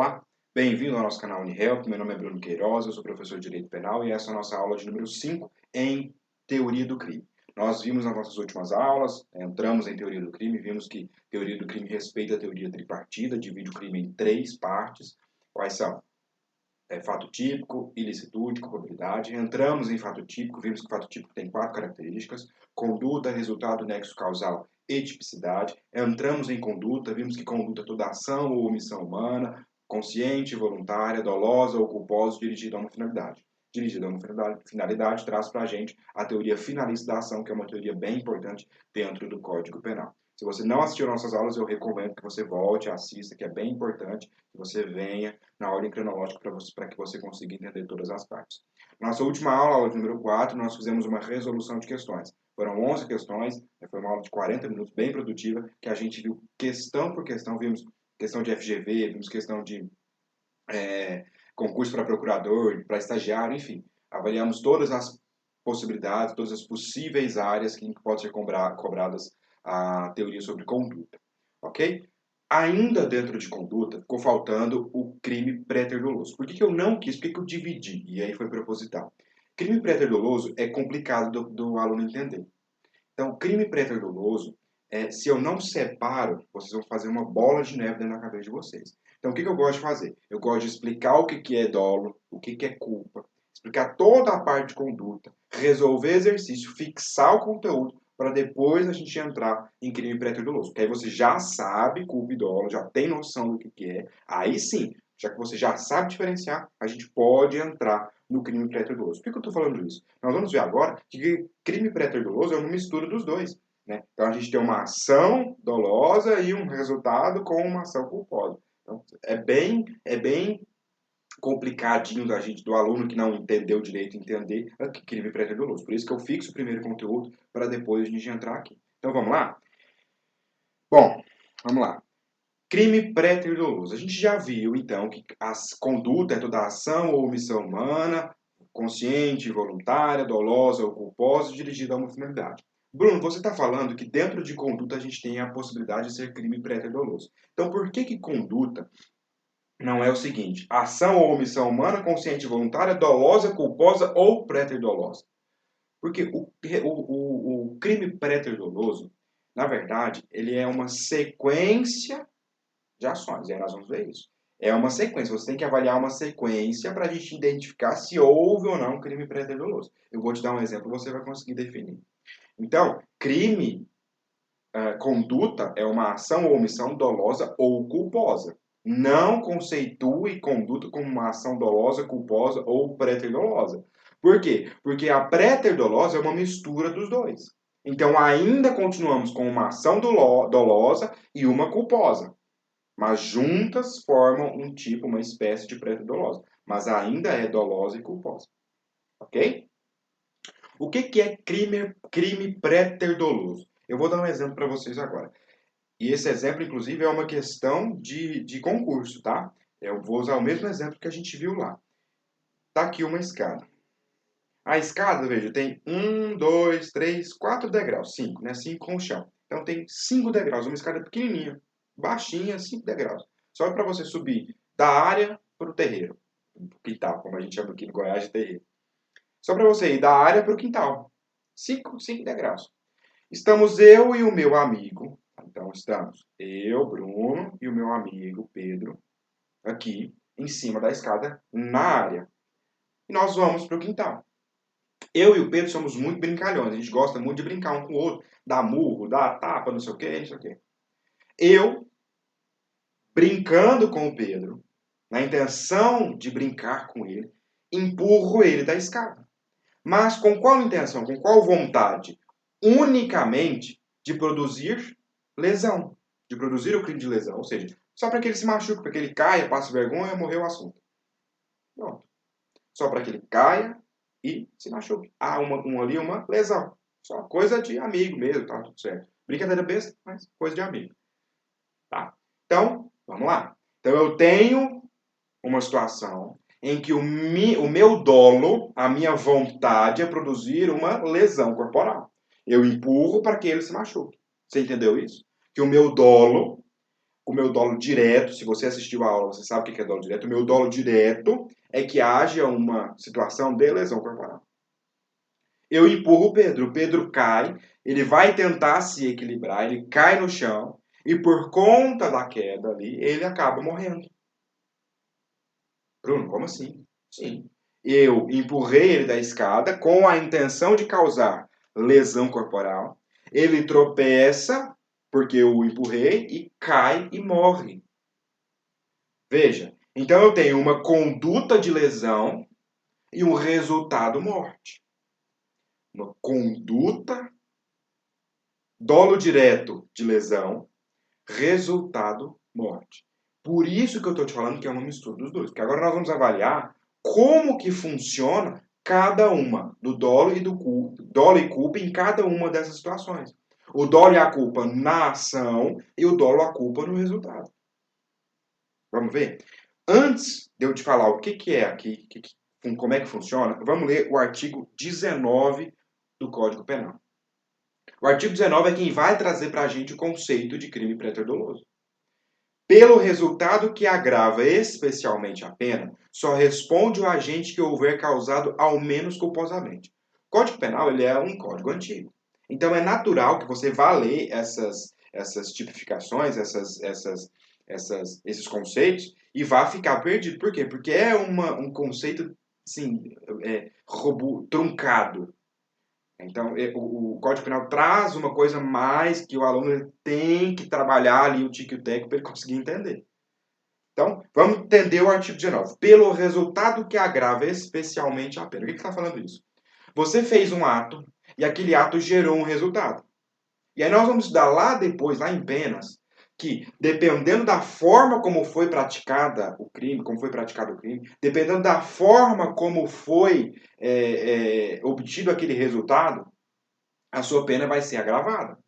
Olá, bem-vindo ao nosso canal UniHelp. Meu nome é Bruno Queiroz, eu sou professor de Direito Penal e essa é a nossa aula de número 5 em Teoria do Crime. Nós vimos nas nossas últimas aulas, entramos em Teoria do Crime, vimos que Teoria do Crime respeita a teoria tripartida, divide o crime em 3 partes. Quais são? Fato típico, ilicitude, culpabilidade. Entramos em fato típico, vimos que o fato típico tem 4 características: conduta, resultado, nexo causal e tipicidade. Entramos em conduta, vimos que conduta é toda ação ou omissão humana, consciente, voluntária, dolosa ou culposa, dirigida a uma finalidade. Dirigida a uma finalidade traz para a gente a teoria finalista da ação, que é uma teoria bem importante dentro do Código Penal. Se você não assistiu nossas aulas, eu recomendo que você volte, assista, que é bem importante que você venha na ordem cronológica para que você consiga entender todas as partes. Nossa última aula, aula número 4, nós fizemos uma resolução de questões. Foram 11 questões, foi uma aula de 40 minutos, bem produtiva, que a gente viu questão por questão, vimos questão de FGV, vimos questão de concurso para procurador, para estagiário, enfim. Avaliamos todas as possibilidades, todas as possíveis áreas que podem ser cobradas a teoria sobre conduta, ok? Ainda dentro de conduta, ficou faltando o crime pré-ter-doloso. Por que eu não quis? Por que eu dividi? E aí foi proposital. Crime pré-ter-doloso é complicado do aluno entender. Então, crime pré-ter-doloso, se eu não separo, vocês vão fazer uma bola de neve dentro da cabeça de vocês. Então, o que eu gosto de fazer? Eu gosto de explicar o que é dolo, o que é culpa, explicar toda a parte de conduta, resolver exercício, fixar o conteúdo, para depois a gente entrar em crime pré-ter-doloso. Porque aí você já sabe culpa e dolo, já tem noção do que é. Aí sim, já que você já sabe diferenciar, a gente pode entrar no crime pré-ter-doloso. Por que eu estou falando isso? Nós vamos ver agora que crime pré-ter-doloso é uma mistura dos dois. Né? Então a gente tem uma ação dolosa e um resultado com uma ação culposa. Então, é bem complicadinho do aluno que não entendeu direito entender que crime pré-ter-doloso. Por isso que eu fixo o primeiro conteúdo para depois a gente entrar aqui. Então vamos lá? Bom, vamos lá. Crime pré-ter-doloso. A gente já viu, então, que a conduta é toda ação ou omissão humana, consciente, voluntária, dolosa ou culposa, dirigida a uma finalidade. Bruno, você está falando que dentro de conduta a gente tem a possibilidade de ser crime pré-ter-doloso. Então, por que conduta não é o seguinte: ação ou omissão humana, consciente, voluntária, dolosa, culposa ou pré-ter-dolosa? Porque o crime pré-ter-doloso, na verdade, ele é uma sequência de ações. E aí nós vamos ver isso. É uma sequência. Você tem que avaliar uma sequência para a gente identificar se houve ou não crime pré-ter-doloso. Eu vou te dar um exemplo, você vai conseguir definir. Então, conduta é uma ação ou omissão dolosa ou culposa. Não conceitue conduta como uma ação dolosa, culposa ou pré-ter-dolosa. Por quê? Porque a pré-ter-dolosa é uma mistura dos dois. Então, ainda continuamos com uma ação dolosa e uma culposa. Mas juntas formam um tipo, uma espécie de pré-dolosa. Mas ainda é dolosa e culposa. Ok? O que é crime pré-ter-doloso? Eu vou dar um exemplo para vocês agora. E esse exemplo, inclusive, é uma questão de concurso, tá? Eu vou usar o mesmo exemplo que a gente viu lá. Tá aqui uma escada. A escada, veja, tem 1, 2, 3, 4 degraus. 5, né? 5 com o chão. Então tem 5 degraus. Uma escada pequenininha, baixinha, 5 degraus. Só para você subir da área para o terreiro. Quintal, como a gente chama aqui no Goiás de terreiro. Só para você ir da área para o quintal. 5 degraus. Estamos eu e o meu amigo. Então estamos eu, Bruno, e o meu amigo Pedro aqui em cima da escada na área. E nós vamos para o quintal. Eu e o Pedro somos muito brincalhões. A gente gosta muito de brincar um com o outro. Dar murro, dar tapa, não sei o quê, não sei o quê. Eu, brincando com o Pedro, na intenção de brincar com ele, empurro ele da escada. Mas com qual intenção? Com qual vontade? Unicamente de produzir lesão. De produzir o crime de lesão. Ou seja, só para que ele se machuque, para que ele caia, passe vergonha e morreu o assunto. Pronto. Só para que ele caia e se machuque. Há ali uma lesão. Só coisa de amigo mesmo, tá tudo certo. Brincadeira besta, mas coisa de amigo. Tá? Então, vamos lá. Então eu tenho uma situação em que o meu dolo, a minha vontade é produzir uma lesão corporal. Eu empurro para que ele se machuque. Você entendeu isso? Que o meu dolo, O meu dolo direto, se você assistiu a aula, você sabe o que é dolo direto. O meu dolo direto é que haja uma situação de lesão corporal. Eu empurro o Pedro cai, ele vai tentar se equilibrar, ele cai no chão e por conta da queda ali, ele acaba morrendo. Bruno, como assim? Sim. Eu empurrei ele da escada com a intenção de causar lesão corporal. Ele tropeça porque eu o empurrei e cai e morre. Veja, então eu tenho uma conduta de lesão e um resultado morte. Uma conduta, dolo direto de lesão, resultado morte. Por isso que eu estou te falando que é uma mistura dos dois. Porque agora nós vamos avaliar como que funciona cada uma do dolo e do culpa, dolo e culpa em cada uma dessas situações. O dolo e a culpa na ação e o dolo e a culpa no resultado. Vamos ver? Antes de eu te falar o que é aqui, como é que funciona, vamos ler o artigo 19 do Código Penal. O artigo 19 é quem vai trazer para a gente o conceito de crime preterdoloso. Pelo resultado que agrava especialmente a pena, só responde o agente que houver causado ao menos culposamente. O Código Penal ele é um código antigo. Então é natural que você vá ler essas tipificações, esses conceitos e vá ficar perdido. Por quê? Porque é um conceito assim, truncado. Então, o Código Penal traz uma coisa mais que o aluno tem que trabalhar ali o tique e o teco para ele conseguir entender. Então, vamos entender o artigo 19. Pelo resultado que agrava especialmente a pena. O que está falando isso? Você fez um ato e aquele ato gerou um resultado. E aí nós vamos estudar lá depois, lá em penas, que dependendo da forma como foi praticada o crime, dependendo da forma como foi obtido aquele resultado, a sua pena vai ser agravada.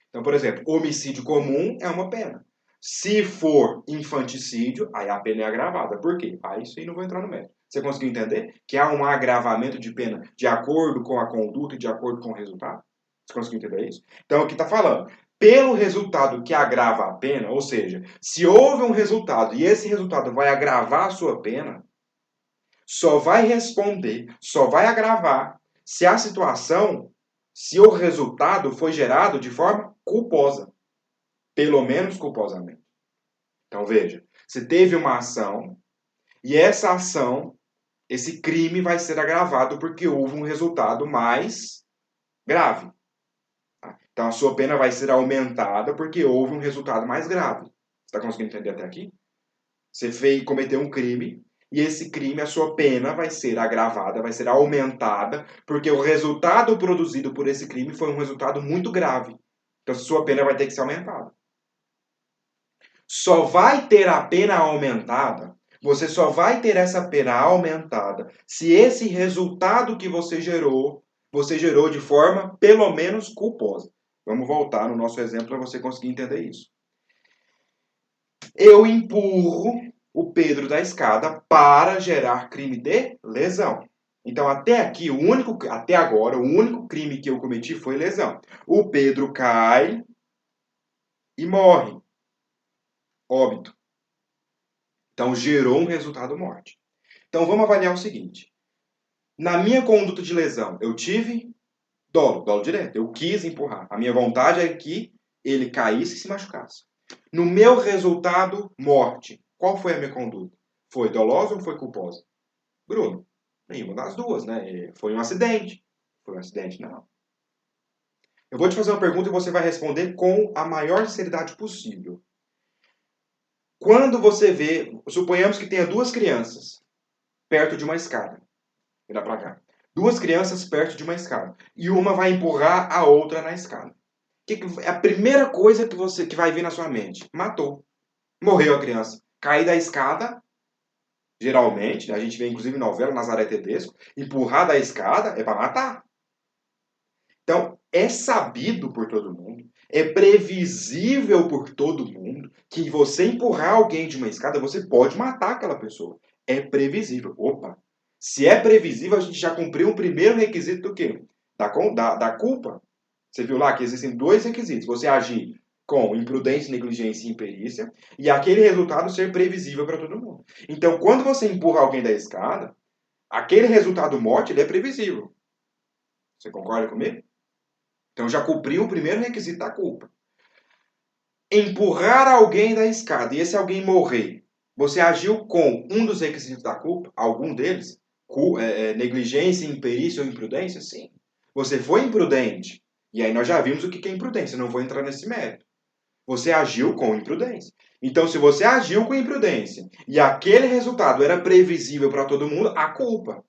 Então, por exemplo, homicídio comum é uma pena. Se for infanticídio, aí a pena é agravada. Por quê? Aí isso aí não vou entrar no mérito. Você conseguiu entender que há um agravamento de pena de acordo com a conduta e de acordo com o resultado? Você conseguiu entender isso? Então, aqui está falando, pelo resultado que agrava a pena, ou seja, se houve um resultado e esse resultado vai agravar a sua pena, só vai responder, só vai agravar se a situação, se o resultado foi gerado de forma culposa. Pelo menos culposamente. Então veja, você teve uma ação e essa ação, esse crime vai ser agravado porque houve um resultado mais grave. Tá? Então a sua pena vai ser aumentada porque houve um resultado mais grave. Você está conseguindo entender até aqui? Você cometeu um crime e esse crime, a sua pena vai ser agravada, vai ser aumentada porque o resultado produzido por esse crime foi um resultado muito grave. Então a sua pena vai ter que ser aumentada. Só vai ter a pena aumentada, você só vai ter essa pena aumentada se esse resultado que você gerou de forma pelo menos culposa. Vamos voltar no nosso exemplo para você conseguir entender isso. Eu empurro o Pedro da escada para gerar crime de lesão. Então, até agora, o único crime que eu cometi foi lesão. O Pedro cai e morre. Óbito. Então, gerou um resultado morte. Então, vamos avaliar o seguinte. Na minha conduta de lesão, eu tive dolo direto. Eu quis empurrar. A minha vontade é que ele caísse e se machucasse. No meu resultado, morte. Qual foi a minha conduta? Foi dolosa ou foi culposa? Bruno, nenhuma das duas, né? Foi um acidente. Foi um acidente, não. Eu vou te fazer uma pergunta e você vai responder com a maior sinceridade possível. Quando você vê, suponhamos que tenha duas crianças perto de uma escada. Virar pra cá. Duas crianças perto de uma escada. E uma vai empurrar a outra na escada. É a primeira coisa que vai vir na sua mente? Matou. Morreu a criança. Cair da escada, geralmente, a gente vê inclusive em novela, Nazaré Tedesco, empurrar da escada é para matar. Então, é sabido por todo mundo, é previsível por todo mundo que você empurrar alguém de uma escada, você pode matar aquela pessoa. É previsível. Opa! Se é previsível, a gente já cumpriu o primeiro requisito do quê? Da culpa. Você viu lá que existem dois requisitos. Você agir com imprudência, negligência e imperícia, e aquele resultado ser previsível para todo mundo. Então, quando você empurra alguém da escada, aquele resultado morte, ele é previsível. Você concorda comigo? Então, já cumpriu o primeiro requisito da culpa. Empurrar alguém da escada e esse alguém morrer, você agiu com um dos requisitos da culpa? Algum deles? Negligência, imperícia ou imprudência? Sim. Você foi imprudente. E aí nós já vimos o que é imprudência. Não vou entrar nesse mérito. Você agiu com imprudência. Então, se você agiu com imprudência e aquele resultado era previsível para todo mundo, a culpa.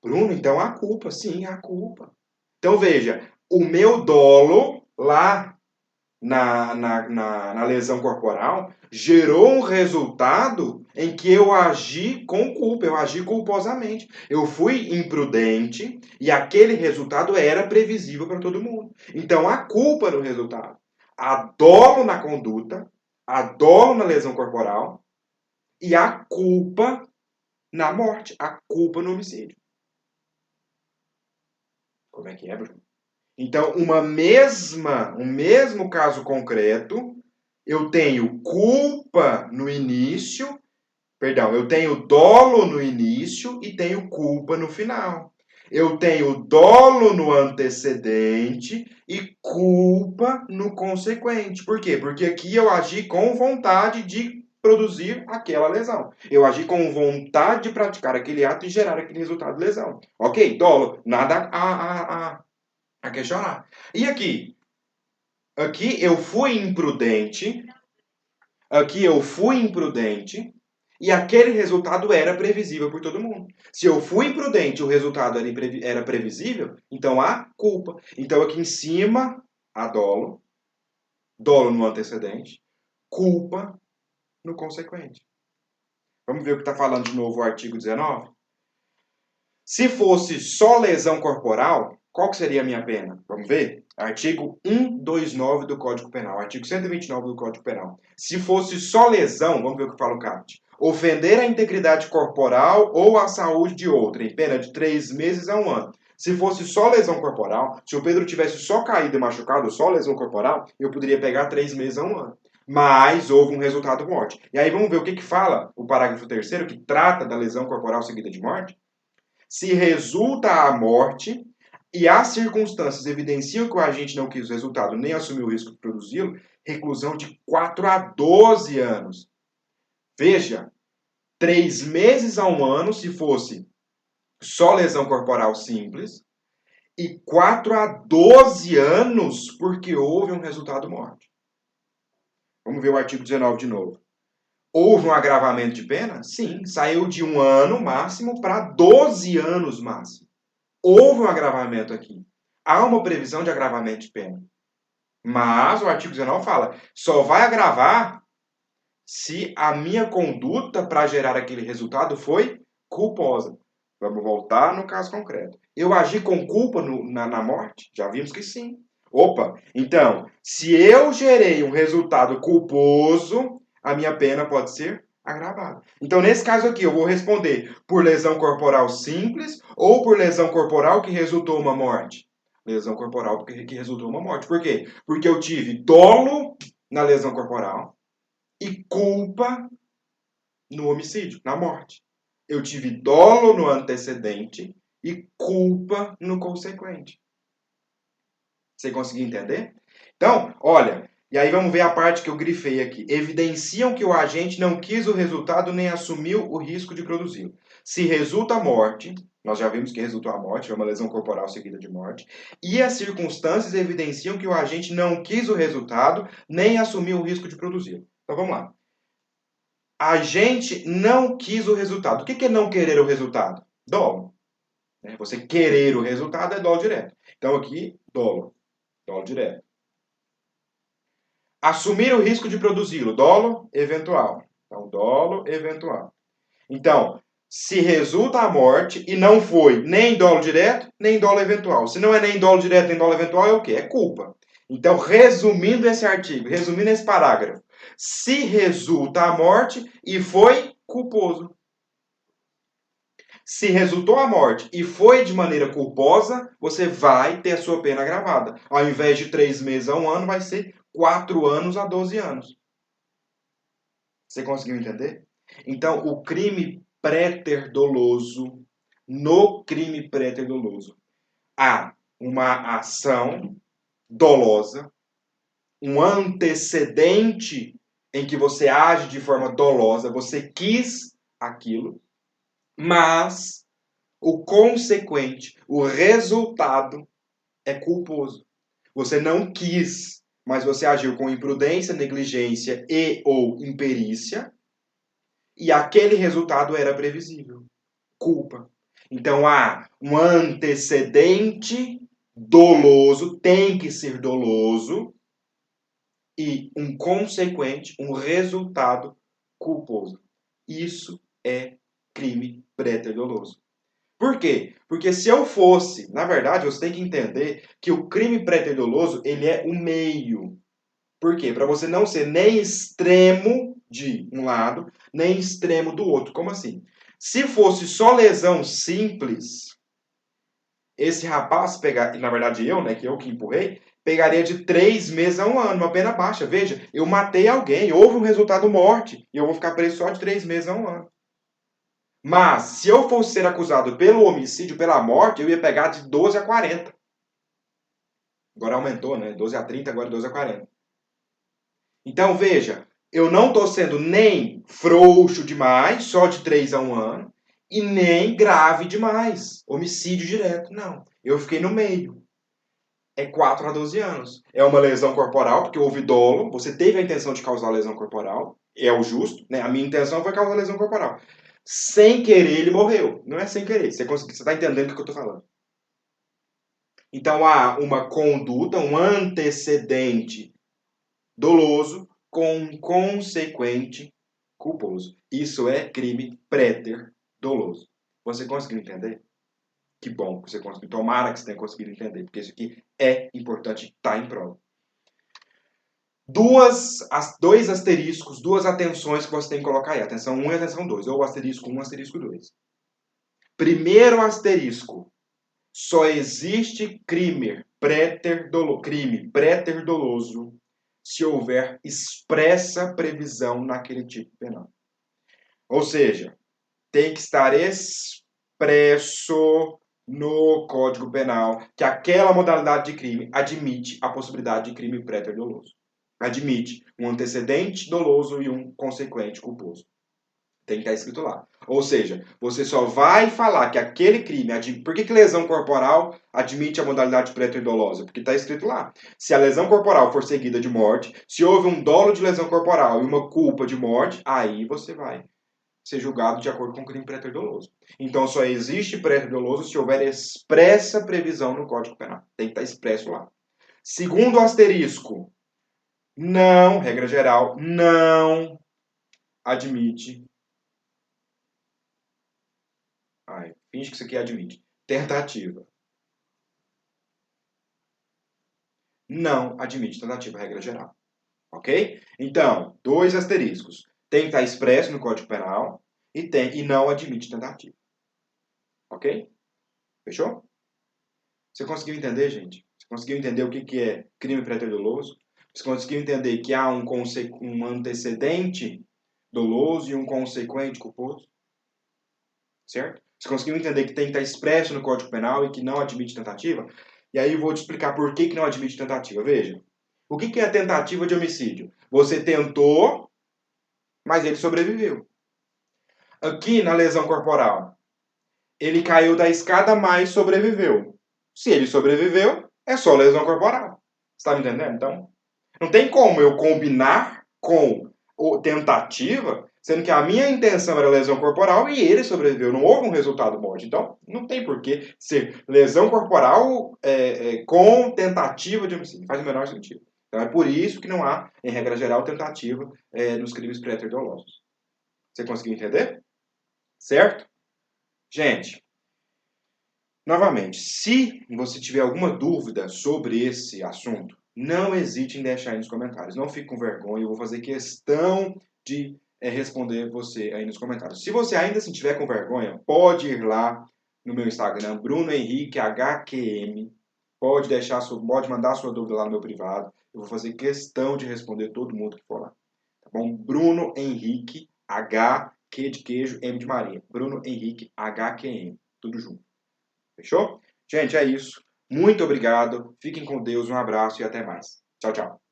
Bruno, então a culpa. Sim, a culpa. Então, veja, o meu dolo lá na lesão corporal gerou um resultado em que eu agi com culpa, eu agi culposamente. Eu fui imprudente e aquele resultado era previsível para todo mundo. Então, a culpa no resultado. Há dolo na conduta, há dolo na lesão corporal e há culpa na morte, há culpa no homicídio. Como é que é, Bruno? Então, um mesmo caso concreto, eu tenho culpa no início, perdão, eu tenho dolo no início e tenho culpa no final. Eu tenho dolo no antecedente e culpa no consequente. Por quê? Porque aqui eu agi com vontade de produzir aquela lesão. Eu agi com vontade de praticar aquele ato e gerar aquele resultado de lesão. Ok, dolo, nada a questionar. E aqui? Aqui eu fui imprudente. Aqui eu fui imprudente. E aquele resultado era previsível por todo mundo. Se eu fui imprudente e o resultado era previsível, então há culpa. Então aqui em cima, há dolo. Dolo no antecedente. Culpa no consequente. Vamos ver o que está falando de novo o artigo 19? Se fosse só lesão corporal, qual que seria a minha pena? Vamos ver? Artigo 129 do Código Penal. Artigo 129 do Código Penal. Se fosse só lesão, vamos ver o que fala o CAPT. Ofender a integridade corporal ou a saúde de outra, em pena de 3 meses a 1 ano. Se fosse só lesão corporal, se o Pedro tivesse só caído e machucado, só lesão corporal, eu poderia pegar 3 meses a 1 ano. Mas houve um resultado morte. E aí vamos ver o que fala o parágrafo 3º, que trata da lesão corporal seguida de morte. Se resulta a morte e as circunstâncias evidenciam que o agente não quis o resultado nem assumiu o risco de produzi-lo, reclusão de 4 a 12 anos. Veja, 3 meses a 1 ano se fosse só lesão corporal simples e 4 a 12 anos porque houve um resultado morte. Vamos ver o artigo 19 de novo. Houve um agravamento de pena? Sim, saiu de 1 ano máximo para 12 anos máximo. Houve um agravamento aqui. Há uma previsão de agravamento de pena. Mas o artigo 19 fala, só vai agravar se a minha conduta para gerar aquele resultado foi culposa. Vamos voltar no caso concreto. Eu agi com culpa na morte? Já vimos que sim. Opa, então, se eu gerei um resultado culposo, a minha pena pode ser agravada. Então, nesse caso aqui, eu vou responder por lesão corporal simples ou por lesão corporal que resultou uma morte? Lesão corporal que resultou uma morte. Por quê? Porque eu tive dolo na lesão corporal e culpa no homicídio, na morte. Eu tive dolo no antecedente e culpa no consequente. Você conseguiu entender? Então, olha, e aí vamos ver a parte que eu grifei aqui. Evidenciam que o agente não quis o resultado nem assumiu o risco de produzi-lo. Se resulta a morte, nós já vimos que resultou a morte, é uma lesão corporal seguida de morte, e as circunstâncias evidenciam que o agente não quis o resultado nem assumiu o risco de produzi-lo. Então vamos lá. A gente não quis o resultado. O que é não querer o resultado? Dolo. Você querer o resultado é dolo direto. Então aqui, dolo. Dolo direto. Assumir o risco de produzi-lo. Dolo eventual. Então, dolo eventual. Então, se resulta a morte e não foi nem dolo direto, nem dolo eventual. Se não é nem dolo direto, nem dolo eventual, é o quê? É culpa. Então, resumindo esse artigo, resumindo esse parágrafo, se resulta a morte e foi culposo. Se resultou a morte e foi de maneira culposa, você vai ter a sua pena agravada. Ao invés de 3 meses a 1 ano, vai ser 4 anos a 12 anos. Você conseguiu entender? Então, o crime pré-ter-doloso, no crime pré-ter-doloso, há uma ação dolosa, um antecedente em que você age de forma dolosa, você quis aquilo, mas o consequente, o resultado é culposo. Você não quis, mas você agiu com imprudência, negligência e ou imperícia, e aquele resultado era previsível. Culpa. Então há um antecedente doloso, tem que ser doloso, e um consequente, um resultado culposo. Isso é crime pré-ter-doloso. Por quê? Porque se eu fosse, na verdade, você tem que entender que o crime pré-ter-doloso, ele é o meio. Por quê? Para você não ser nem extremo de um lado, nem extremo do outro. Como assim? Se fosse só lesão simples, esse rapaz pegar, na verdade eu, né, que eu que empurrei, pegaria de 3 meses a 1 ano, uma pena baixa. Veja, eu matei alguém, houve um resultado morte, e eu vou ficar preso só de 3 meses a 1 ano. Mas, se eu fosse ser acusado pelo homicídio, pela morte, eu ia pegar de 12 a 40. Agora aumentou, né? 12 a 30, agora 12 a 40. Então, veja, eu não estou sendo nem frouxo demais, só de 3 a 1 ano, e nem grave demais, homicídio direto. Não, eu fiquei no meio. É 4 a 12 anos. É uma lesão corporal, porque houve dolo, você teve a intenção de causar lesão corporal, é o justo, né? A minha intenção foi causar lesão corporal. Sem querer, ele morreu. Não é sem querer. Você está entendendo o que eu estou falando. Então, há uma conduta, um antecedente doloso com um consequente culposo. Isso é crime préter doloso. Você conseguiu entender? Que bom que você conseguiu. Tomara que você tenha conseguido entender, porque isso aqui é importante, está em prova. Dois asteriscos, duas atenções que você tem que colocar aí. Atenção 1 e atenção 2. Ou asterisco 1, asterisco 2. Primeiro asterisco. Só existe crime pré-ter-doloso se houver expressa previsão naquele tipo penal. Ou seja, tem que estar expresso no Código Penal que aquela modalidade de crime admite a possibilidade de crime pré-ter-doloso. Admite um antecedente doloso e um consequente culposo. Tem que estar escrito lá. Ou seja, você só vai falar que aquele crime... Por que lesão corporal admite a modalidade pré-ter-dolosa? Porque está escrito lá. Se a lesão corporal for seguida de morte, se houve um dolo de lesão corporal e uma culpa de morte, aí você vai ser julgado de acordo com o crime pré-ter-doloso. Então, só existe pré-ter-doloso se houver expressa previsão no Código Penal. Tem que estar expresso lá. Segundo asterisco, não, regra geral, não admite... finge que isso aqui admite. Tentativa. Não admite tentativa, regra geral. Ok? Então, 2 asteriscos. Tem que estar expresso no Código Penal e não admite tentativa. Ok? Fechou? Você conseguiu entender, gente? Você conseguiu entender o que é crime pré-ter-doloso? Você conseguiu entender que há um antecedente doloso e um consequente culposo? Certo? Você conseguiu entender que tem que estar expresso no Código Penal e que não admite tentativa? E aí eu vou te explicar por que não admite tentativa. Veja, o que é a tentativa de homicídio? Você tentou, mas ele sobreviveu. Aqui na lesão corporal, ele caiu da escada, mas sobreviveu. Se ele sobreviveu, é só lesão corporal. Você está me entendendo? Então, não tem como eu combinar com tentativa, sendo que a minha intenção era lesão corporal e ele sobreviveu. Não houve um resultado morte. Então, não tem por que ser lesão corporal com tentativa de homicídio. Faz o menor sentido. Então, é por isso que não há, em regra geral, tentativa nos crimes pré-ter-dolosos. Você conseguiu entender? Certo? Gente, novamente, se você tiver alguma dúvida sobre esse assunto, não hesite em deixar aí nos comentários. Não fique com vergonha, eu vou fazer questão de responder você aí nos comentários. Se você ainda assim tiver com vergonha, pode ir lá no meu Instagram, Bruno Henrique HQM. Pode mandar sua dúvida lá no meu privado. eu vou fazer questão de responder todo mundo que for lá. Tá bom? Bruno Henrique, H, Q de queijo, M de Maria. Bruno Henrique, HQM. Tudo junto. Fechou? Gente, é isso. Muito obrigado. Fiquem com Deus. Um abraço e até mais. Tchau, tchau.